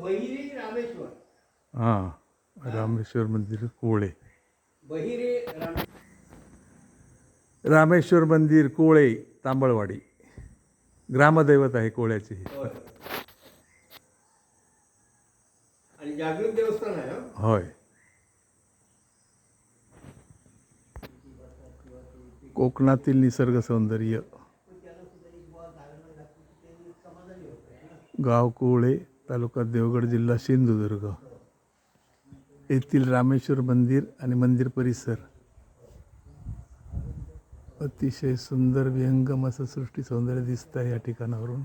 बहिरे रामेश्वर. हां, रामेश्वर मंदिर कोळे. बहिरे रामेश्वर मंदिर कोळे तांबळवाडी. ग्रामदैवत आहे कोळ्याची. आणि जागृत देवस्थान आहे. होय. कोकणातील निसर्ग सौंदर्य. गाव कोळे, तालुका देवगड, जिल्हा सिंधुदुर्ग. येथील रामेश्वर मंदिर आणि मंदिर परिसर अतिशय सुंदर विहंगम असं सृष्टी सौंदर्य दिसत आहे या ठिकाणावरून.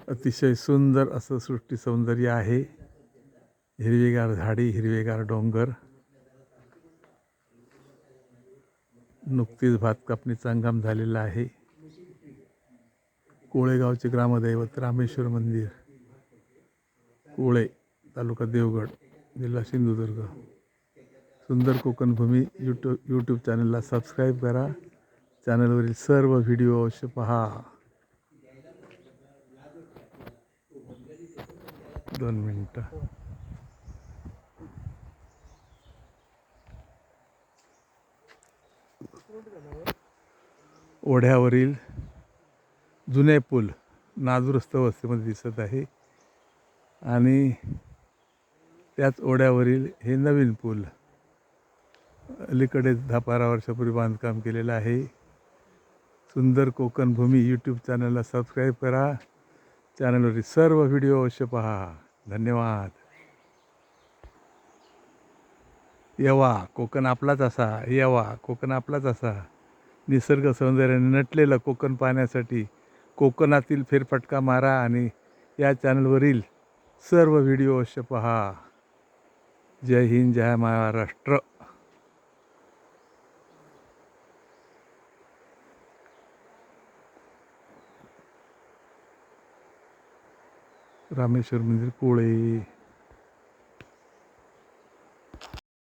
अतिशय सुंदर असं सृष्टी सौंदर्य आहे. हिरवीगार झाडी, हिरवेगार डोंगर. नुकतीच भात कापणीचा हंगाम झालेला आहे. कोळेगावचे ग्रामदैवत रामेश्वर मंदिर कोळे, तालुका देवगड, जिल्हा सिंधुदुर्ग. सुंदर कोकण भूमी यूट्यूब चॅनलला सबस्क्राईब करा. चॅनलवरील सर्व व्हिडिओ अवश्य पहा. 2 मिनिटं. ओढ्यावरील जुने पूल नादुरुस्त अवस्थेमध्ये दिसत आहे आणि त्याच ओढ्यावरील हे नवीन पूल अलीकडे 10-12 वर्षापूर्वी बांधकाम केलेलं आहे. सुंदर कोकण भूमी यूट्यूब चॅनलला सबस्क्राईब करा. चॅनलवरील सर्व व्हिडिओ अवश्य पहा. धन्यवाद. येवा कोकण आपलाच असा, येवा कोकण आपलाच असा. निसर्ग सौंदर्याने नटलेलं कोकण पाहण्यासाठी कोकणातील फेरफटका मारा आणि या चॅनलवरील सर्व व्हिडिओ अवश्य पहा. जय हिंद, जय महाराष्ट्र. रामेश्वर मंदिर कोळे.